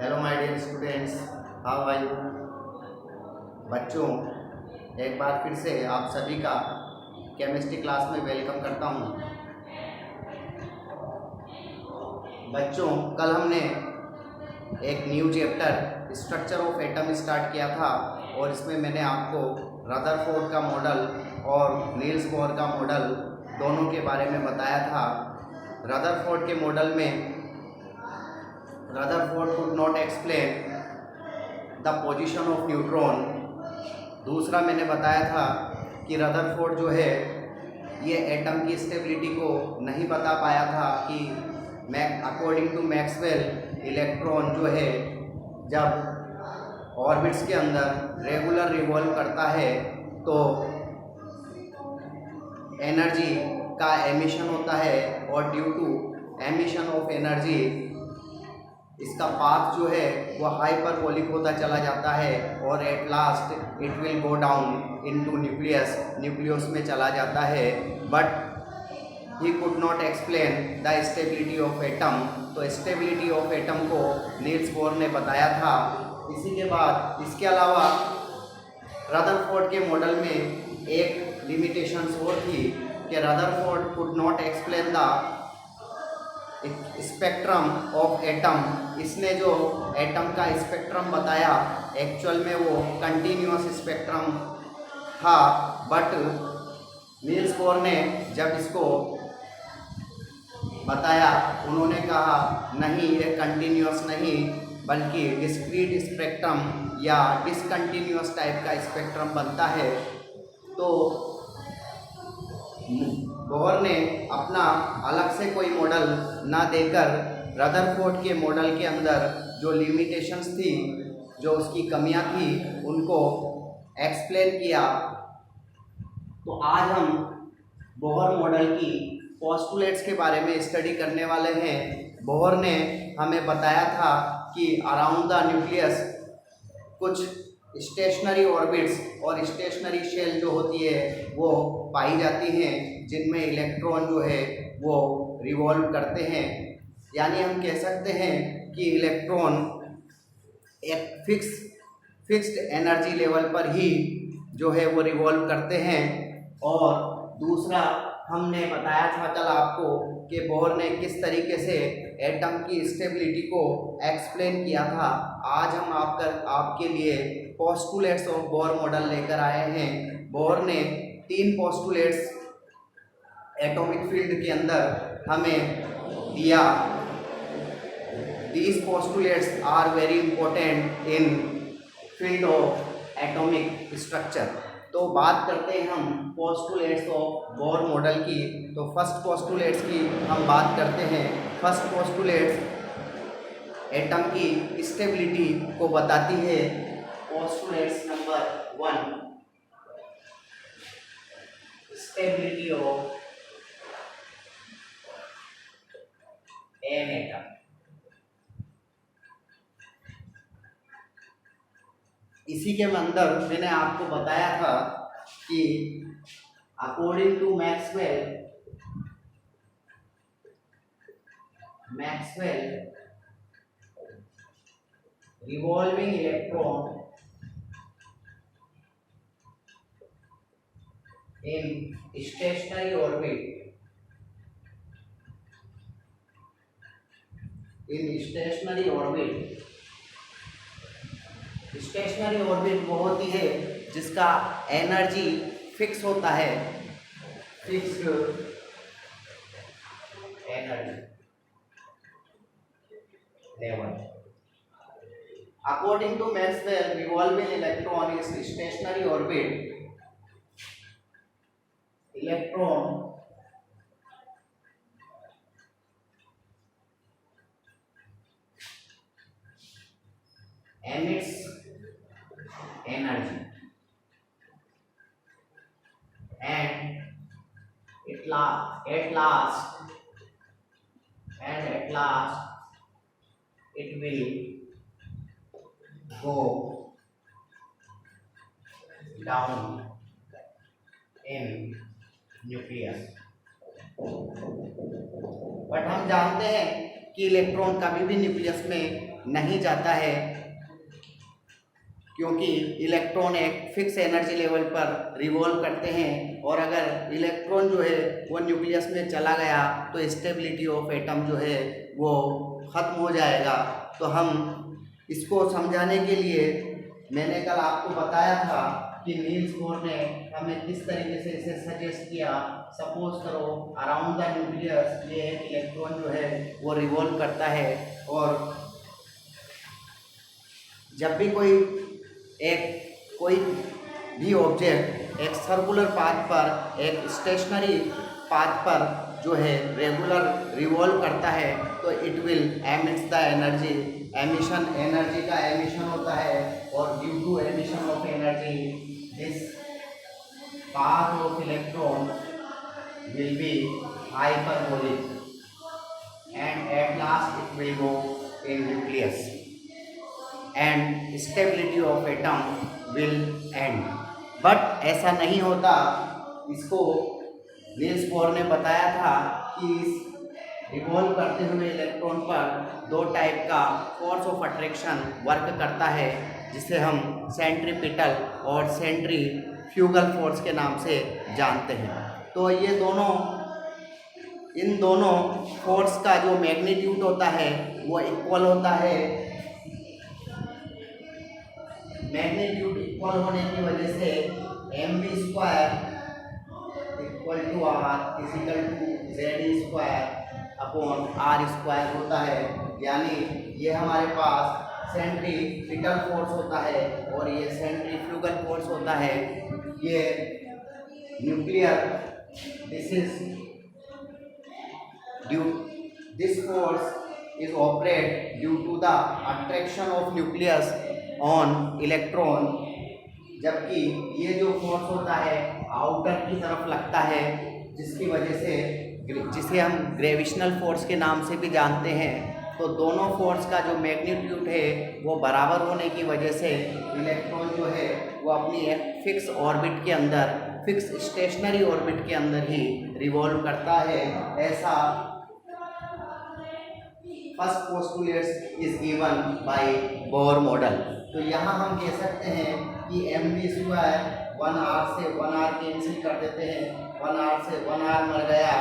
Hello my dear students, how are you. बच्चों, एक बार फिर से आप सभी का केमिस्ट्री क्लास में वेलकम करता हूँ। बच्चों, कल हमने एक new chapter structure of atom start किया था और इसमें मैंने आपको रदरफोर्ड का मॉडल और नील्स बोर का मॉडल दोनों के बारे में बताया था। रदरफोर्ड के मॉडल में Rutherford could not explain the position of neutron। दूसरा मैंने बताया था कि रदरफोर्ड जो है ये एटम की स्टेबिलिटी को नहीं बता पाया था कि अकॉर्डिंग टू मैक्सवेल इलेक्ट्रॉन जो है जब ऑर्बिट्स के अंदर रेगुलर रिवॉल्व करता है तो एनर्जी का एमिशन होता है और due to emission of energy इसका पाथ जो है वो हाइपरबोलिक होता चला जाता है और at last it will go down into nucleus में चला जाता है। But he could not explain the stability of atom. तो स्टेबिलिटी ऑफ एटम को नील्स बोर ने बताया था। इसी के बाद इसके अलावा रदरफोर्ड के मॉडल में एक लिमिटेशंस और थी कि Rutherford could not explain the spectrum of atom. इसने जो एटम का स्पेक्ट्रम बताया एक्चुअल में वो कंटिन्यूअस स्पेक्ट्रम था, बट नील्स बोर ने जब इसको बताया उन्होंने कहा नहीं, ये कंटिन्यूअस नहीं बल्कि डिस्क्रीट स्पेक्ट्रम या डिसकंटिन्यूअस टाइप का स्पेक्ट्रम बनता है। तो बोर ने अपना अलग से कोई मॉडल ना देकर रदरफोर्ड के मॉडल के अंदर जो लिमिटेशंस थी, जो उसकी कमियां थी, उनको एक्सप्लेन किया। तो आज हम बोर मॉडल की पोस्टुलेट्स के बारे में स्टडी करने वाले हैं। बोर ने हमें बताया था कि अराउंड द न्यूक्लियस कुछ स्टेशनरी ऑर्बिट्स और स्टेशनरी शेल जो होती है वो पाई जाती हैं, जिनमें इलेक्ट्रॉन जो है वो रिवॉल्व करते हैं। यानी हम कह सकते हैं कि इलेक्ट्रॉन एक फिक्स्ड एनर्जी लेवल पर ही जो है वो रिवॉल्व करते हैं। और दूसरा हमने बताया था कल आपको कि बोर ने किस तरीके से एटम की स्टेबिलिटी को एक्सप्लेन किया था। आज हम आपके लिए पोस्टुलेट्स ऑफ बोर मॉडल लेकर आए हैं। बोर ने 3 पोस्टुलेट्स एटॉमिक फील्ड के अंदर हमें दिया। These postulates are very important in field of atomic structure। तो बात करते हैं हम पोस्टुलेट्स ऑफ बोर मॉडल की। तो फर्स्ट पोस्टुलेट्स की हम बात करते हैं। फर्स्ट पोस्टुलेट्स एटम की स्टेबिलिटी को बताती है। Postulates number 1, stability of an atom. इसी के अंदर मैंने आपको बताया था कि according to Maxwell revolving electron in stationary orbit वो होती है जिसका एनर्जी फिक्स होता है, fixed energy level. According to Maxwell revolving electron is stationary orbit. Electron emits energy and at last it will go down in nucleus। But हम जानते हैं कि इलेक्ट्रॉन कभी भी न्यूक्लियस में नहीं जाता है, क्योंकि इलेक्ट्रॉन एक फिक्स एनर्जी लेवल पर रिवॉल्व करते हैं, और अगर इलेक्ट्रॉन जो है वो न्यूक्लियस में चला गया तो स्टेबिलिटी ऑफ एटम जो है वो ख़त्म हो जाएगा। तो हम इसको समझाने के लिए मैंने कल आपको बताया था कि नील्स बोर ने हमें किस तरीके से इसे सजेस्ट किया। सपोज करो अराउंड द न्यूक्लियस ये एक इलेक्ट्रॉन जो है वो रिवॉल्व करता है, और जब भी कोई भी ऑब्जेक्ट एक सर्कुलर पाथ पर, एक स्टेशनरी पाथ पर जो है रेगुलर रिवॉल्व करता है, तो it will emits the energy. Emission, energy का एमिशन होता है, और due to emission of energy this path of electron will be hyperbolic and at last it will go in nucleus and stability of atom will end। But ऐसा नहीं होता। इसको Niels Bohr ने बताया था कि इस रिवॉल्व करते हुए इलेक्ट्रॉन पर दो टाइप का फोर्स ऑफ अट्रैक्शन वर्क करता है, जिसे हम सेंट्रीपिटल और सेंट्रीफ्यूगल फोर्स के नाम से जानते हैं। तो ये इन दोनों फोर्स का जो मैग्नीट्यूड होता है वो इक्वल होता है। मैग्नीट्यूड इक्वल होने की वजह से mv square equal to R is equal to Z square upon R square होता है। यानी ये हमारे पास सेंट्रीपिटल फोर्स होता है और ये सेंट्रीफ्यूगल फोर्स होता है। ये nuclear this force is operate due to the attraction of nucleus on electron, जबकि ये जो फोर्स होता है आउटर की तरफ लगता है, जिसकी वजह से जिसे हम ग्रेविशनल फोर्स के नाम से भी जानते हैं। तो दोनों फोर्स का जो मैग्नीट्यूड है वो बराबर होने की वजह से इलेक्ट्रॉन जो है वो अपनी एक फिक्स ऑर्बिट के अंदर, फिक्स स्टेशनरी ऑर्बिट के अंदर ही रिवॉल्व करता है। ऐसा first postulate is given by Bohr model. तो यहाँ हम कह सकते हैं कि mv स्क्वायर 1r से 1r कैंसिल कर देते हैं, 1r से 1r मर गया,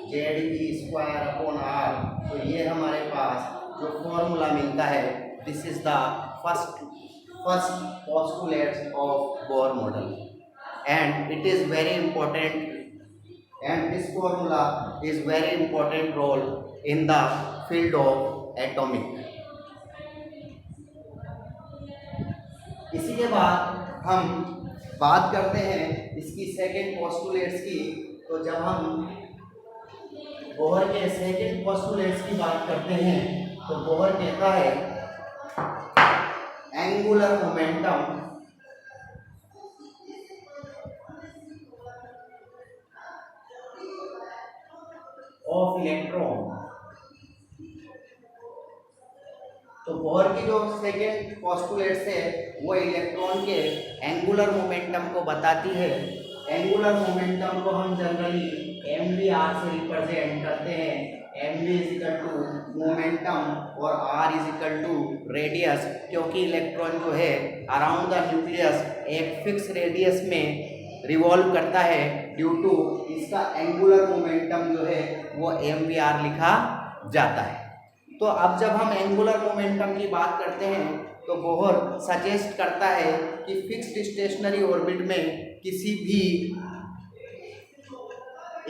जेड स्क्वायर अपॉन r। तो ये हमारे पास जो फॉर्मूला मिलता है, this is the first postulate of Bohr model and it is very important and this formula is very important role in the field of atomic। इसी के बाद हम बात करते हैं इसकी सेकेंड पोस्टुलेट्स की। तो जब हम बोहर के सेकेंड पोस्टुलेट्स की बात करते हैं तो बोहर कहता है एंगुलर मोमेंटम ऑफ इलेक्ट्रॉन। तो बोहर की जो सेकेंड पोस्टुलेट्स है वो इलेक्ट्रॉन के एंगुलर मोमेंटम को बताती है। एंगुलर मोमेंटम को हम जनरली mvr से रिप्रेजेंट करते हैं। mv is equal to momentum और r is equal to radius, क्योंकि इलेक्ट्रॉन जो है अराउंड द न्यूक्लियस एक फिक्स रेडियस में रिवॉल्व करता है। ड्यू टू इसका एंगुलर मोमेंटम जो है वो mvr लिखा जाता है। तो अब जब हम एंगुलर मोमेंटम की बात करते हैं तो बोहर सजेस्ट करता है कि फिक्स्ड स्टेशनरी ऑर्बिट में किसी भी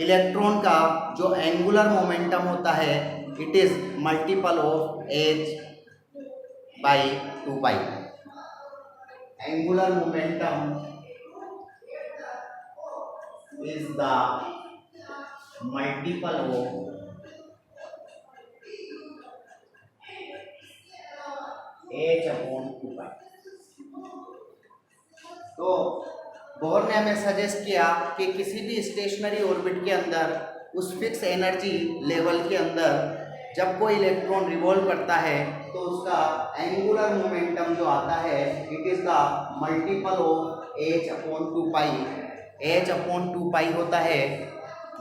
इलेक्ट्रॉन का जो एंगुलर मोमेंटम होता है it is multiple of h/2π। Angular momentum is the multiple of h/2π। तो बोहर ने हमें सजेस्ट किया कि किसी भी स्टेशनरी ऑर्बिट के अंदर उस फिक्स एनर्जी लेवल के अंदर जब कोई इलेक्ट्रॉन रिवॉल्व करता है तो उसका एंगुलर मोमेंटम जो आता है it is the multiple of h/2π। h/2π होता है।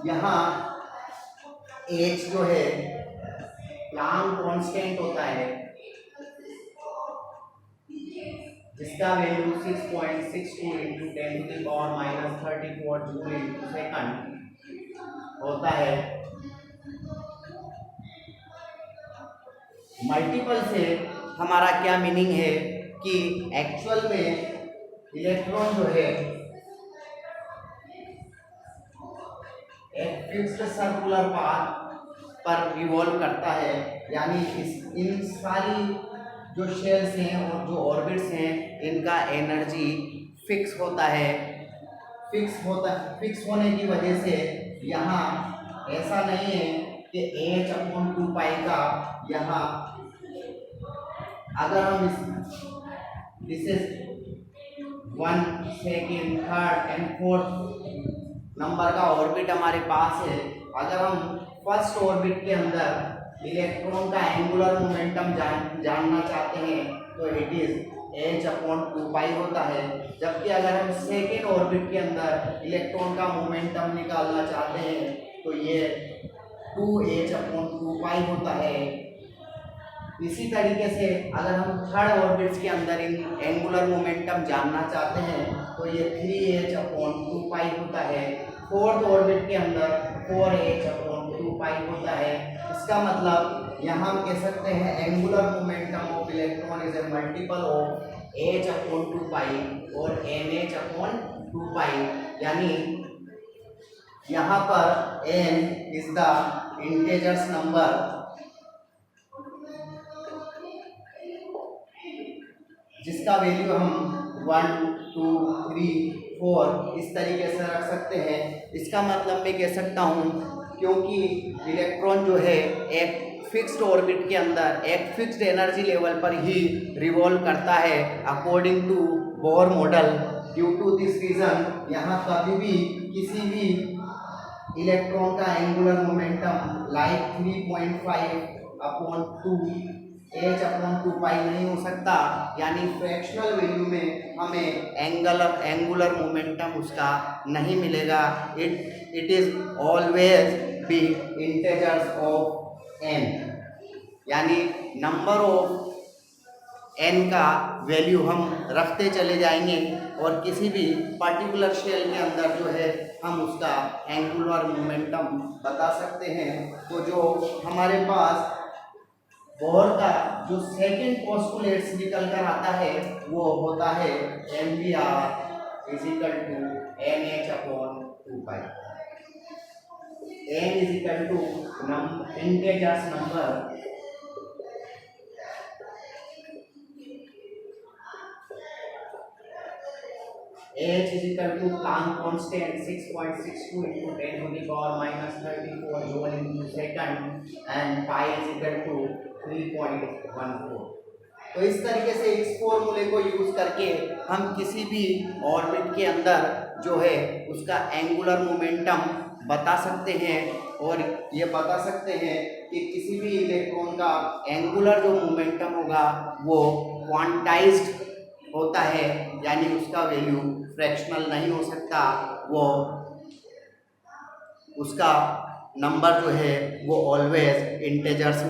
यहाँ h जो है प्लांक कांस्टेंट होता है जिसका value 6.62 into 10⁻⁻34 joule into second होता है। मल्टीपल से हमारा क्या मीनिंग है कि एक्चुअल में इलेक्ट्रॉन जो है एक फिक्स्ड सर्कुलर पाथ पर रिवॉल्व करता है, यानी इन सारी जो शेल्स हैं और जो ऑर्बिट्स हैं इनका एनर्जी फिक्स होता है। फिक्स होने की वजह से यहाँ ऐसा नहीं है कि H/2π का यहाँ अगर हम this is 1 2nd 3rd and 4th number का ऑर्बिट हमारे पास है। अगर हम फर्स्ट ऑर्बिट के अंदर इलेक्ट्रॉन का एंगुलर मोमेंटम जानना चाहते हैं तो इट इज H/2π होता है, जबकि अगर हम सेकेंड ऑर्बिट के अंदर इलेक्ट्रॉन का मोमेंटम निकालना चाहते हैं तो ये 2H/2π होता है। इसी तरीके से अगर हम थर्ड ऑर्बिट्स के अंदर इन एंगुलर मोमेंटम जानना चाहते हैं तो ये 3H/2π होता है। फोर्थ ऑर्बिट के अंदर 4H/2π होता है। इसका मतलब यहाँ हम कह सकते हैं angular momentum of electron is a multiple of H/2π और NH/2π, यानी यहाँ पर n is the integers number जिसका वैल्यू हम 1 2 3 4 इस तरीके से रख सकते हैं। इसका मतलब मैं कह सकता हूँ क्योंकि इलेक्ट्रॉन जो है एक फिक्स्ड ऑर्बिट के अंदर एक फिक्स्ड एनर्जी लेवल पर ही रिवॉल्व करता है according to Bohr model. Due to this reason यहाँ कभी भी किसी भी इलेक्ट्रॉन का एंगुलर मोमेंटम लाइक 3.5/2 H/2π नहीं हो सकता, यानी फ्रैक्शनल वैल्यू में हमें एंगुलर मोमेंटम उसका नहीं मिलेगा। It is always be integers of n, यानी नंबर ऑफ n का वैल्यू हम रखते चले जाएंगे और किसी भी पर्टिकुलर शेल के अंदर जो है हम उसका एंगुलर मोमेंटम बता सकते हैं। तो जो हमारे पास बोर का जो सेकंड पोस्टुलेट्स निकल कर आता है वो होता है MVR is equal to NH/2π। n is equal to integers number H is equal to Planck constant 6.62 into 10⁻⁻34 joule into second and pi is equal to 3.14। तो इस तरीके से इस फॉर्मूले को यूज करके हम किसी भी ऑर्बिट के अंदर जो है उसका एंगुलर मोमेंटम बता सकते हैं और ये बता सकते हैं कि किसी भी इलेक्ट्रॉन का एंगुलर जो मोमेंटम होगा वो क्वांटाइज्ड होता है, यानी उसका वैल्यू फ्रैक्शनल नहीं हो सकता। वो उसका नंबर जो है वो ऑलवेज इंटेजर्स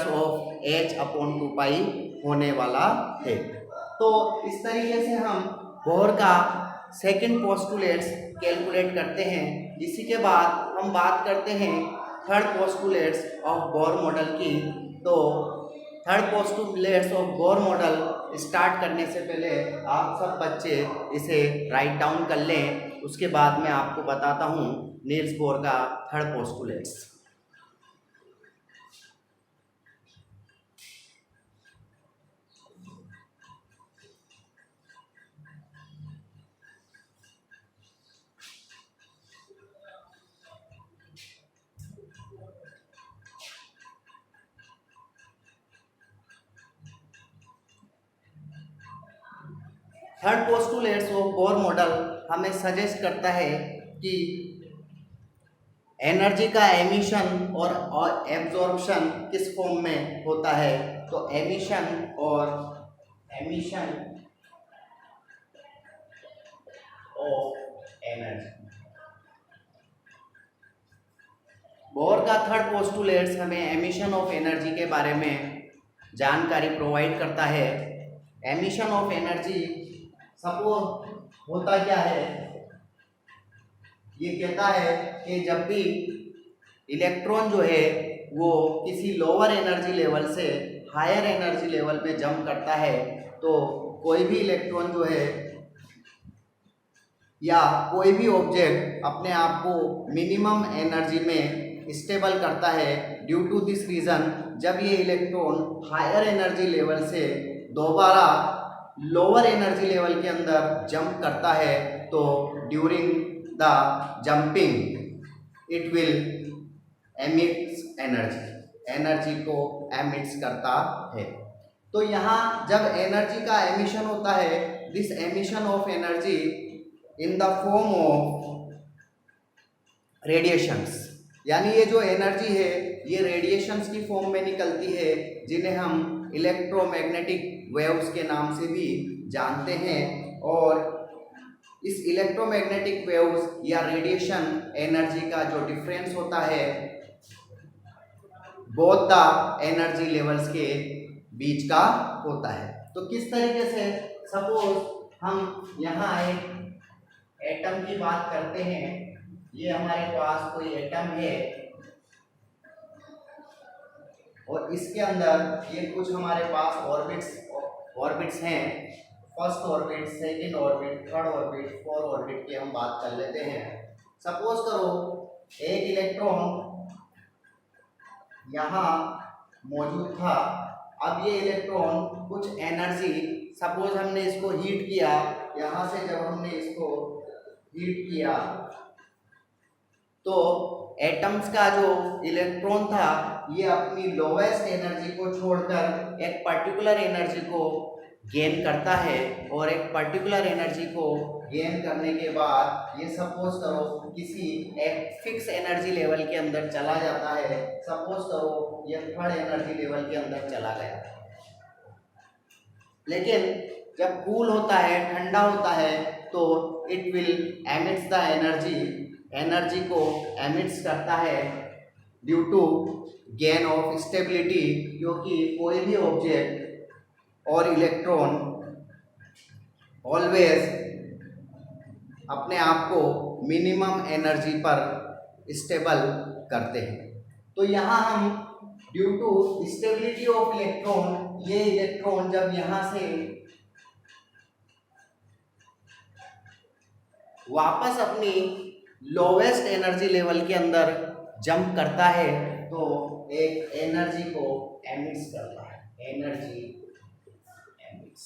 ऑफ H/2π होने वाला है। तो इस तरीके से हम बोर का सेकंड पोस्टुलेट्स कैलकुलेट करते हैं। इसी के बाद हम बात करते हैं third postulates of Bohr model की। तो third postulates of Bohr model start करने से पहले आप सब बच्चे इसे राइट डाउन कर लें, उसके बाद मैं आपको बताता हूँ नील्स बोर का third postulates. Third postulates of Bohr model हमें सजेस्ट करता है कि एनर्जी का एमिशन और एब्जॉर्प्शन किस फॉर्म में होता है। तो एमिशन ऑफ एनर्जी बोर का थर्ड पोस्टुलेट्स हमें एमिशन ऑफ एनर्जी के बारे में जानकारी प्रोवाइड करता है। एमिशन ऑफ एनर्जी सपोज होता क्या है, ये कहता है कि जब भी इलेक्ट्रॉन जो है वो किसी लोअर एनर्जी लेवल से हायर एनर्जी लेवल पे जंप करता है, तो कोई भी इलेक्ट्रॉन जो है या कोई भी ऑब्जेक्ट अपने आप को मिनिमम एनर्जी में स्टेबल करता है। ड्यू टू दिस रीज़न जब ये इलेक्ट्रॉन हायर एनर्जी लेवल से दोबारा लोअर एनर्जी लेवल के अंदर जंप करता है, तो during the jumping it will emits energy को एमिट्स करता है। तो यहाँ जब एनर्जी का एमिशन होता है, this emission of energy in the form of radiations, यानी ये जो एनर्जी है ये रेडिएशंस की फॉर्म में निकलती है, जिन्हें हम इलेक्ट्रोमैग्नेटिक वेव्स के नाम से भी जानते हैं। और इस इलेक्ट्रोमैग्नेटिक वेव्स या रेडिएशन एनर्जी का जो डिफरेंस होता है बोथ द एनर्जी लेवल्स के बीच का होता है। तो किस तरीके से, सपोज हम यहाँ एक एटम की बात करते हैं, ये हमारे पास कोई एटम है और इसके अंदर ये कुछ हमारे पास ऑर्बिट्स हैं, first orbit, second orbit, third orbit, fourth orbit की हम बात कर लेते हैं। सपोज करो एक इलेक्ट्रॉन यहाँ मौजूद था, अब ये इलेक्ट्रॉन कुछ एनर्जी, सपोज हमने इसको हीट किया, यहाँ से जब हमने इसको हीट किया तो एटम्स का जो इलेक्ट्रॉन था ये अपनी लोवेस्ट एनर्जी को छोड़कर एक पर्टिकुलर एनर्जी को गेन करता है, और एक पर्टिकुलर एनर्जी को गेन करने के बाद ये सपोज करो किसी एक फिक्स एनर्जी लेवल के अंदर चला जाता है। सपोज करो ये थर्ड एनर्जी लेवल के अंदर चला गया, लेकिन जब कूल होता है, ठंडा होता है, तो it will emits the energy को एमिट्स करता है due to gain of stability, क्योंकि कोई भी ऑब्जेक्ट और इलेक्ट्रॉन ऑलवेज अपने आप को मिनिमम एनर्जी पर स्टेबल करते हैं। तो यहाँ हम due to stability of electron, ये इलेक्ट्रॉन जब यहाँ से वापस अपनी लोवेस्ट एनर्जी लेवल के अंदर जंप करता है, तो एक एनर्जी को एमिट्स करता है, एनर्जी एमिट्स।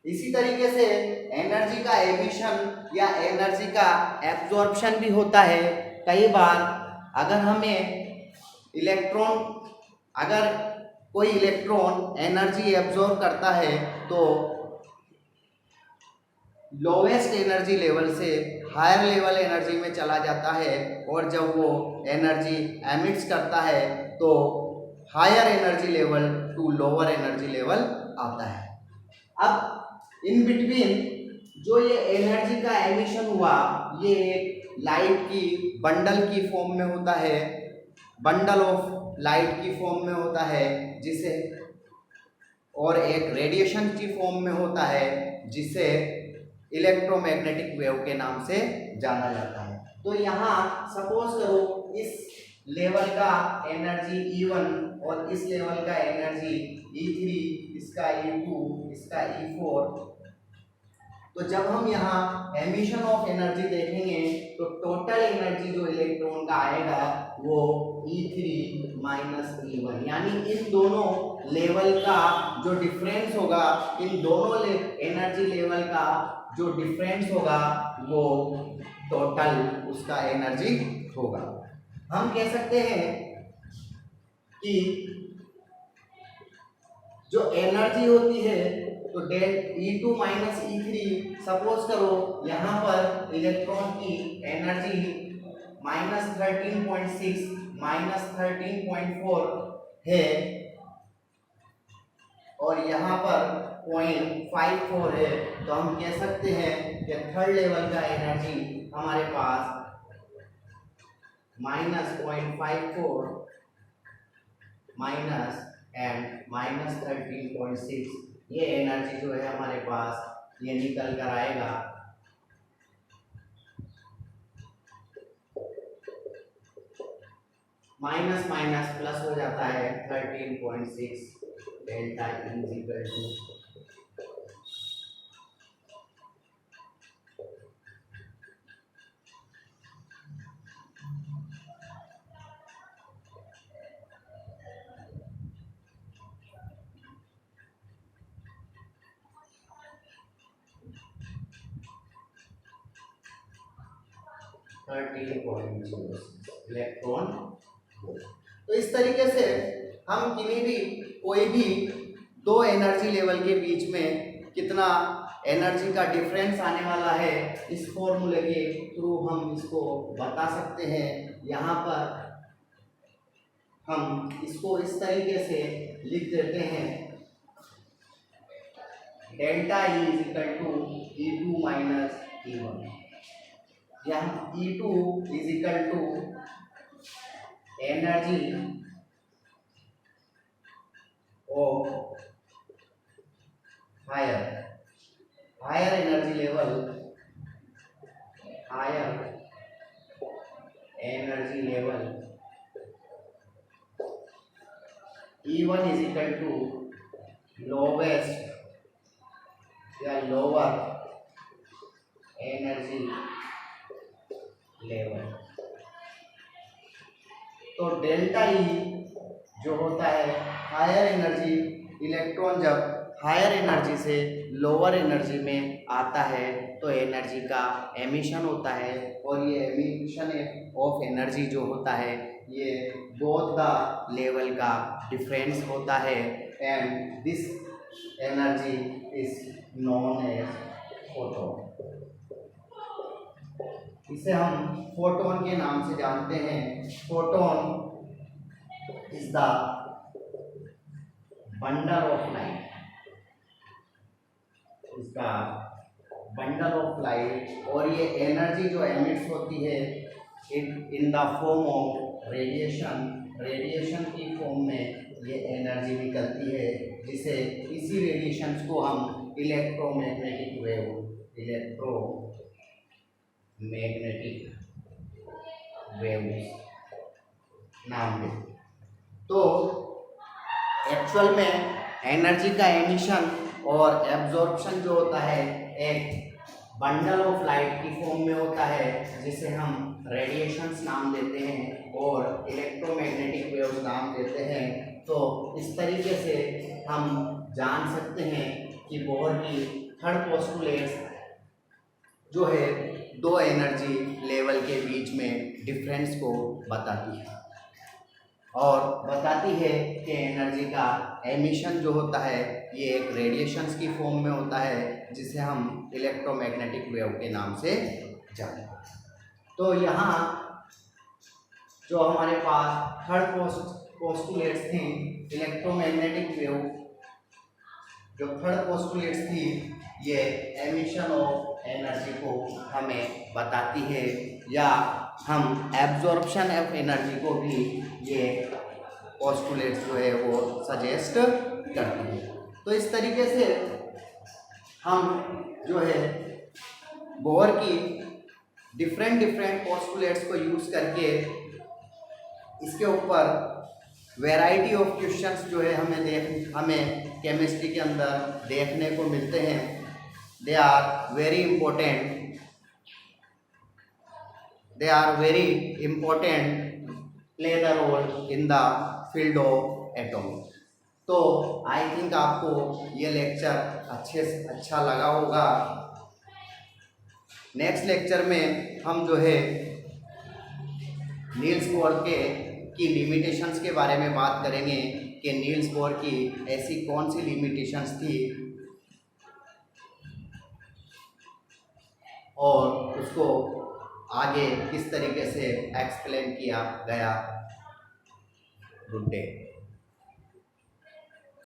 इसी तरीके से एनर्जी का एमिशन या एनर्जी का एब्जॉर्प्शन भी होता है। कई बार अगर कोई इलेक्ट्रॉन एनर्जी एब्जॉर्ब करता है तो लोवेस्ट एनर्जी लेवल से हायर लेवल एनर्जी में चला जाता है, और जब वो एनर्जी एमिट्स करता है तो higher energy level to lower energy level आता है। अब इन बिटवीन जो ये एनर्जी का एमिशन हुआ, ये एक लाइट की बंडल की फॉर्म में होता है, बंडल ऑफ लाइट की फॉर्म में होता है जिसे, और एक रेडिएशन की फॉर्म में होता है जिसे इलेक्ट्रोमैग्नेटिक वेव के नाम से जाना जाता है। तो यहाँ सपोज करो इस लेवल का एनर्जी E1 और इस लेवल का एनर्जी E3, इसका E2, इसका E4। तो जब हम यहाँ एमिशन ऑफ एनर्जी देखेंगे तो टोटल एनर्जी जो इलेक्ट्रॉन का आएगा वो E3 माइनस E1, यानी इन दोनों लेवल का जो डिफरेंस होगा, इन दोनों एनर्जी लेवल का जो डिफरेंस होगा वो टोटल उसका एनर्जी होगा। हम कह सकते हैं कि जो एनर्जी होती है तो del E2 minus E3, suppose करो यहाँ पर इलेक्ट्रॉन की एनर्जी -13.6 -13.4 है और यहाँ पर 0.54 है, तो हम कह सकते हैं कि थर्ड लेवल का एनर्जी हमारे पास -0.54 माइनस एंड -13.6, ये एनर्जी जो है हमारे पास ये निकल कर आएगा माइनस माइनस प्लस हो जाता है 13.6 delta E equal to 13.06 electron volt. तो इस तरीके से हम किन्हीं भी कोई भी दो एनर्जी लेवल के बीच में कितना एनर्जी का डिफरेंस आने वाला है इस फॉर्मूले के थ्रू हम इसको बता सकते हैं। यहाँ पर हम इसको इस तरीके से लिख देते हैं, delta E is equal to E2 minus E1। यहाँ E2 is equal to energy of higher energy level, E1 is equal to lowest या लोअर एनर्जी लेवल। तो डेल्टा E जो होता है हायर एनर्जी, इलेक्ट्रॉन जब हायर एनर्जी से lower energy में आता है तो एनर्जी का एमिशन होता है, और ये एमिशन ऑफ एनर्जी जो होता है ये बोथ द लेवल का डिफरेंस होता है, and this energy is known as photon. इसे हम फोटोन के नाम से जानते हैं। Photon is the bundle of light, इसका बंडल ऑफ लाइट, और ये एनर्जी जो एमिट्स होती है in the form of radiation की फॉर्म में ये एनर्जी निकलती है, जिसे इसी रेडिएशंस को हम इलेक्ट्रोमैग्नेटिक वेव्स नाम देते। तो एक्चुअल में एनर्जी का एमिशन और एब्जॉर्प्शन जो होता है एक बंडल ऑफ लाइट की फॉर्म में होता है, जिसे हम रेडिएशंस नाम देते हैं और इलेक्ट्रोमैग्नेटिक वेव्स नाम देते हैं। तो इस तरीके से हम जान सकते हैं कि बोहर की थर्ड पोस्टुलेट्स जो है दो एनर्जी लेवल के बीच में डिफरेंस को बताती है, और बताती है कि एनर्जी का एमिशन जो होता है ये एक रेडिएशंस की फॉर्म में होता है, जिसे हम इलेक्ट्रोमैग्नेटिक वेव के नाम से जानते हैं। तो यहाँ जो हमारे पास थर्ड पोस्टुलेट्स थी इलेक्ट्रोमैग्नेटिक वेव, जो थर्ड पोस्टुलेट्स थी ये एमिशन ऑफ एनर्जी को हमें बताती है, या हम एब्जॉर्प्शन ऑफ एनर्जी को भी ये पोस्टुलेट्स जो है वो सजेस्ट करती है। तो इस तरीके से हम जो है बोहर की डिफरेंट पोस्टुलेट्स को यूज़ करके इसके ऊपर वैरायटी ऑफ क्वेश्चंस जो है हमें केमिस्ट्री के अंदर देखने को मिलते हैं। They are very important play the role in the field of atom. तो आई थिंक आपको ये लेक्चर अच्छा लगा होगा। नेक्स्ट लेक्चर में हम जो है नील्स बोर की लिमिटेशंस के बारे में बात करेंगे कि नील्स बोर की ऐसी कौन सी लिमिटेशंस थी और उसको आगे किस तरीके से एक्सप्लेन किया गया। Good day.